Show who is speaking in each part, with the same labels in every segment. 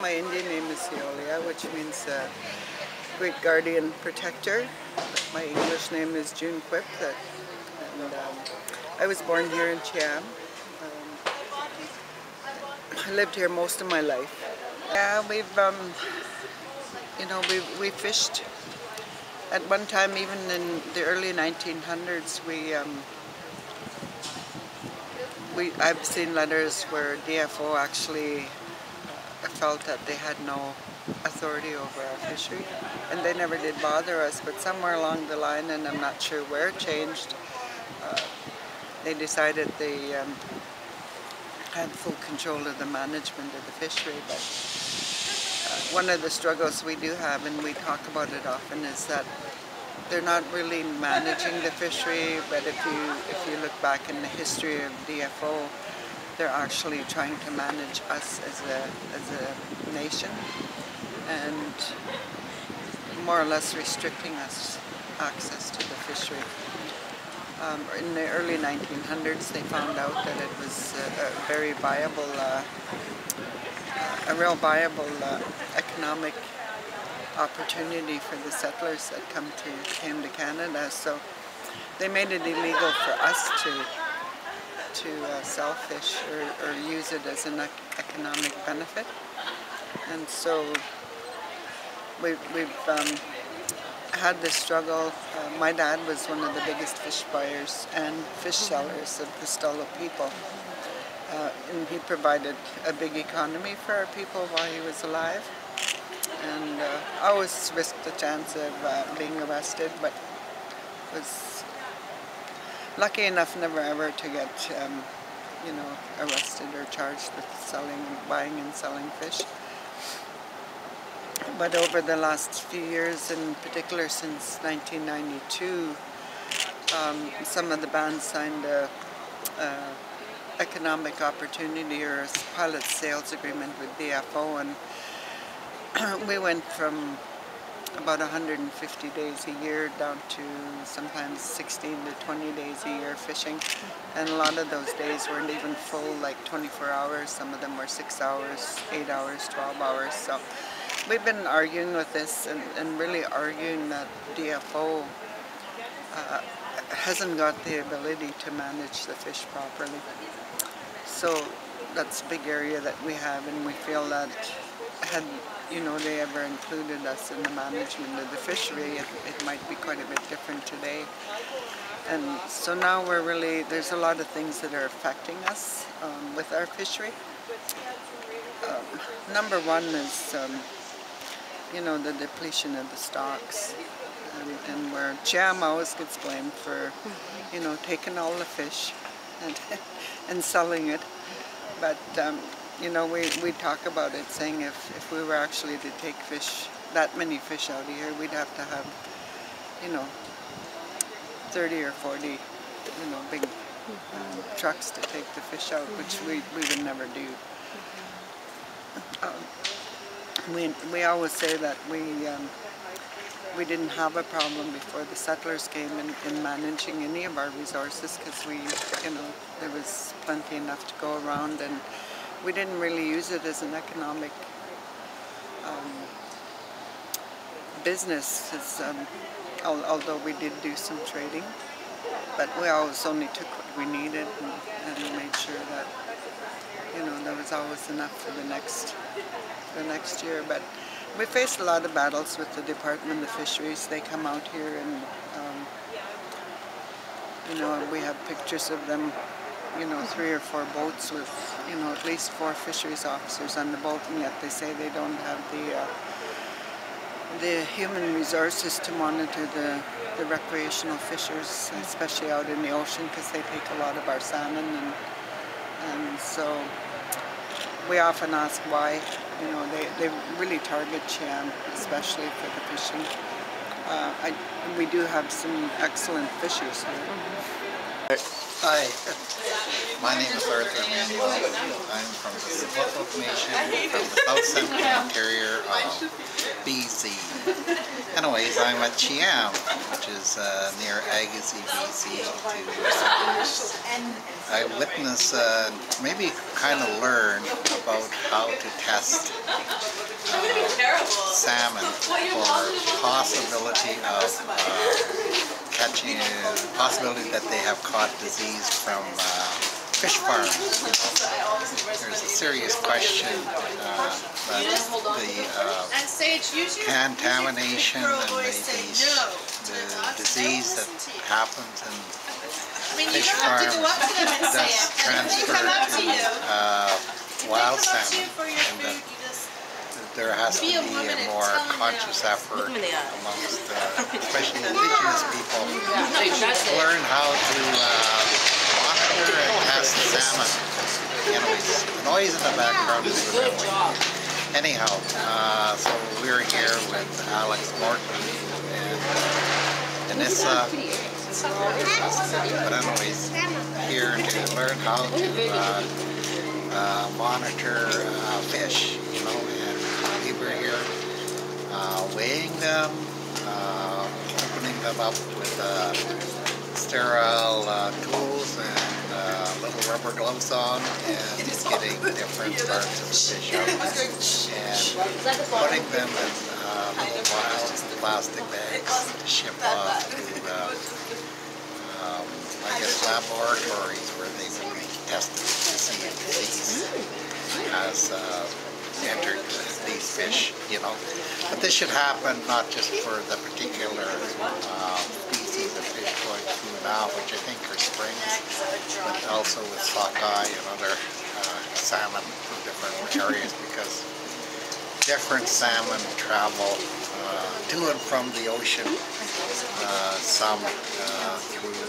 Speaker 1: My Indian name is Eolia, which means great guardian protector. My English name is June Quip, and I was born here in Cheam. I lived here most of my life. Yeah, we fished at one time, even in the early 1900s. I've seen letters where DFO actually felt that they had no authority over our fishery, and they never did bother us, but somewhere along the line, and I'm not sure where it changed, they decided they had full control of the management of the fishery. But one of the struggles we do have, and we talk about it often, is that they're not really managing the fishery, but if you look back in the history of DFO, they're actually trying to manage us as a nation and more or less restricting us access to the fishery. In the early 1900s, they found out that it was a very viable, economic opportunity for the settlers that came to Canada. So they made it illegal for us to sell fish or use it as an economic benefit. And so we've had this struggle. My dad was one of the biggest fish buyers and fish sellers of the Stolo people. And he provided a big economy for our people while he was alive. And I always risked the chance of being arrested, but was lucky enough never ever to get arrested or charged with buying and selling fish. But over the last few years, in particular since 1992, some of the bands signed a economic opportunity or a pilot sales agreement with DFO, and we went from about 150 days a year down to sometimes 16 to 20 days a year fishing, and a lot of those days weren't even full, like 24 hours. Some of them were 6 hours, 8 hours, 12 hours. So we've been arguing with this and really arguing that DFO hasn't got the ability to manage the fish properly. So that's a big area that we have, and we feel that had they ever included us in the management of the fishery, it might be quite a bit different today. And so now there's a lot of things that are affecting us with our fishery. Number one is the depletion of the stocks, and where Cheam always gets blamed for taking all the fish and selling it. But we talk about it, saying if we were actually to take that many fish out of here, we'd have to have 30 or 40 big trucks to take the fish out, which we would never do. We always say that we didn't have a problem before the settlers came in managing any of our resources, because there was plenty enough to go around, and we didn't really use it as an economic business, although we did do some trading, but we always only took what we needed and made sure that there was always enough for the next year. But we faced a lot of battles with the Department of Fisheries. They come out here and we have pictures of them, 3 or 4 boats with at least 4 fisheries officers on the boat, and yet they say they don't have the human resources to monitor the recreational fishers, especially out in the ocean, because they take a lot of our salmon, and so we often ask why. They really target Cheam, especially for the fishing. We do have some excellent fishers here.
Speaker 2: Hi, my name is Arthur Manuel. I'm from the Salmon Nation, from the South Central Interior of BC. Anyways, I'm at Cheam, which is near Agassiz, BC. I witnessed, maybe kind of learn about how to test salmon for possibility of catching, possibility that they have caught disease from fish farms. There's a serious question that the contamination and the disease that happens in fish farms does transfer to wild salmon, and that there has to be a more conscious effort amongst especially indigenous people to learn how to monitor and test salmon. Anyways, the noise in the background is annoying. Anyhow, so we're here with Alex Morton and Anissa, but anyways, here to learn how to monitor fish, you know, and we were here weighing them, opening them up with sterile tools and little rubber gloves on, and getting different parts of the fish out and putting them in little plastic bags to ship off to I guess laboratories where they will be tested to see if disease has entered these fish, you know. But this should happen not just for the particular species of fish going through now, which I think are springs, but also with sockeye and other salmon from different areas, because different salmon travel to and from the ocean, some through the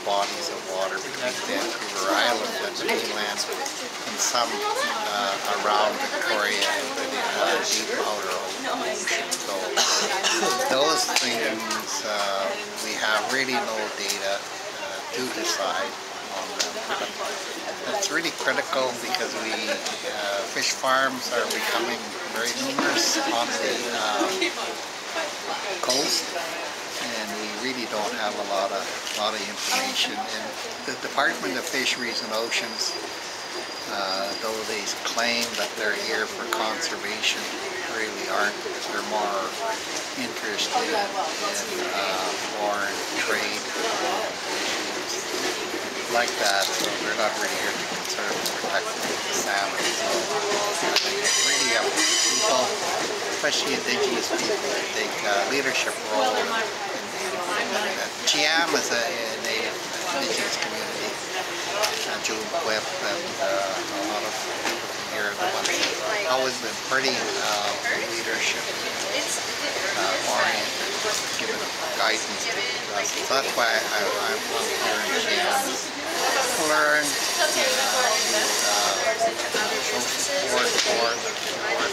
Speaker 2: bodies of water between Vancouver Island and the mainland, and some around Victoria and the deep outer ocean. So those things we have really no data to decide on them. But it's really critical because fish farms are becoming very numerous on the coast, and we really don't have a lot of information. And the Department of Fisheries and Oceans, though they claim that they're here for conservation, really aren't. They're more interested in foreign trade issues like that, so they're not really here to concern protecting the salmon. So I think it's really up to people, especially indigenous people, to take a leadership role in Cheam is a native indigenous community, June Quip, and a lot of people from here, the ones that have always been pretty leadership oriented, giving guidance to us. So that's why I'm here in Cheam, to learn, to show support for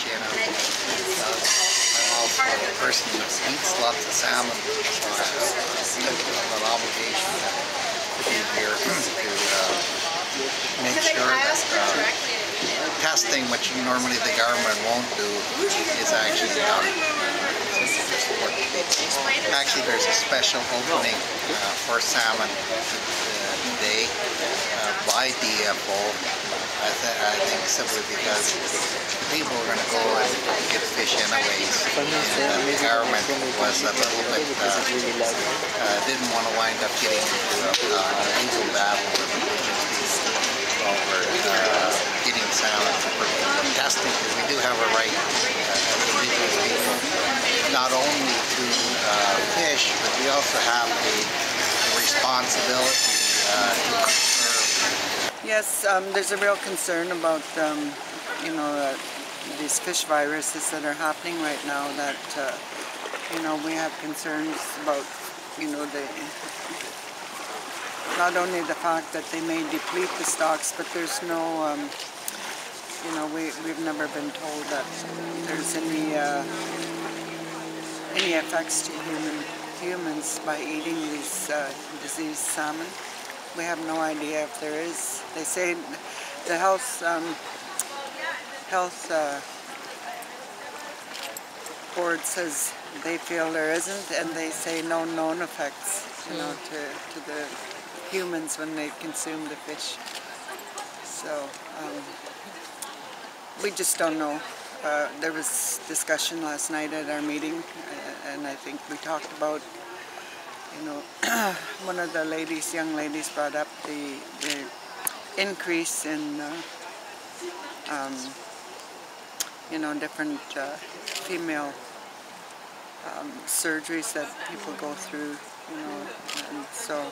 Speaker 2: Cheam. I'm also a person that eats lots of salmon, so I have an obligation to be here to make sure that testing, which normally the government won't do, is actually done. Actually, there's a special opening for salmon today by DFO. I think simply because people are going to go and get fish anyways, and the government was a little bit, didn't want to wind up getting into a legal battle with the agencies over getting salmon for testing, because we do have a right as indigenous people not only to fish, but we also have a responsibility to conserve.
Speaker 1: Yes, there's a real concern about, you know, these fish viruses that are happening right now, that, you know, we have concerns about, you know, not only the fact that they may deplete the stocks, but there's no, you know, we've never been told that there's any effects to human humans by eating these diseased salmon. We have no idea if there is. They say the health board says they feel there isn't, and they say no known effects, you know, to the humans when they consume the fish. So we just don't know. There was discussion last night at our meeting, and I think we talked about, you know, one of the ladies, young ladies, brought up the increase in, you know, different female surgeries that people go through, you know, and so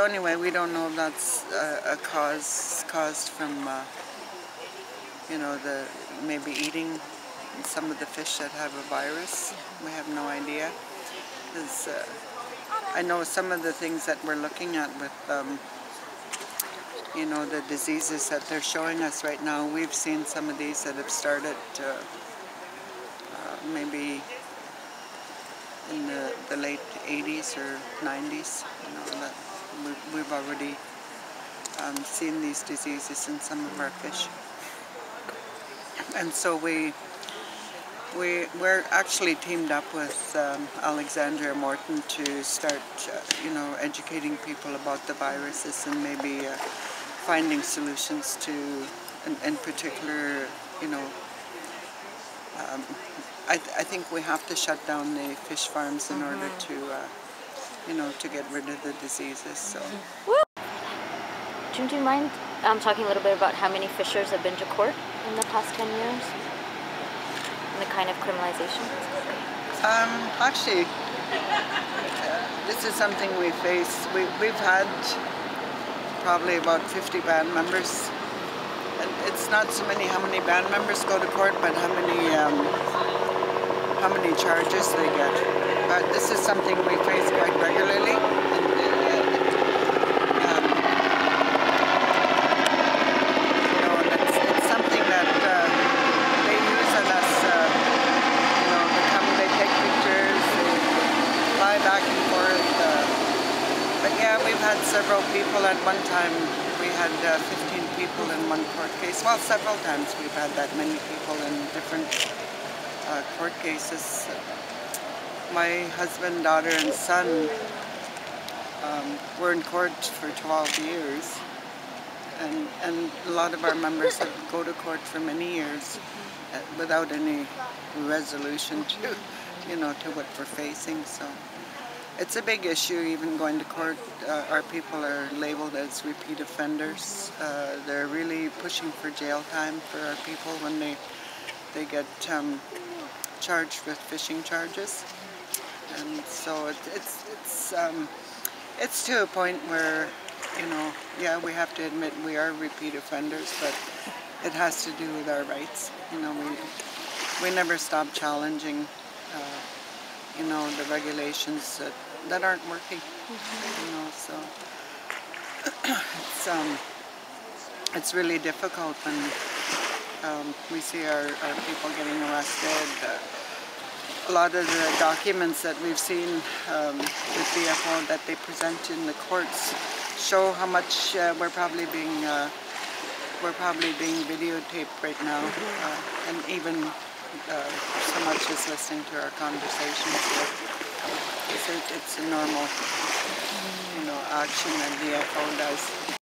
Speaker 1: anyway, we don't know if that's a caused from, you know, maybe eating some of the fish that have a virus. We have no idea. Because I know some of the things that we're looking at with, you know, the diseases that they're showing us right now. We've seen some of these that have started maybe in the late 80s or 90s. You know, that we've already seen these diseases in some of our fish. And so we're actually teamed up with Alexandria Morton to start, you know, educating people about the viruses and maybe finding solutions to, in particular, you know, I think we have to shut down the fish farms in order to, you know, to get rid of the diseases. So.
Speaker 3: Jim, do you mind talking a little bit about how many fishers have been to court in the past 10 years? And the kind of criminalization?
Speaker 1: Actually, this is something we face. We've had probably about 50 band members. And it's not so many how many band members go to court, but how many charges they get. But this is something we face quite regularly. Back and forth, but yeah, we've had several people at one time. We had 15 people in one court case. Well, several times we've had that many people in different court cases. My husband, daughter, and son were in court for 12 years, and a lot of our members have go to court for many years without any resolution to, you know, to what we're facing. So. It's a big issue even going to court. Our people are labeled as repeat offenders. They're really pushing for jail time for our people when they get charged with fishing charges. And so it's to a point where, you know, yeah, we have to admit we are repeat offenders, but it has to do with our rights. You know, we never stop challenging you know, the regulations that aren't working, you know, so it's really difficult when we see our people getting arrested. A lot of the documents that we've seen with BFO that they present in the courts show how much we're probably being videotaped right now, and even so much as listening to our conversations. It's a normal, you know, action that DFO does.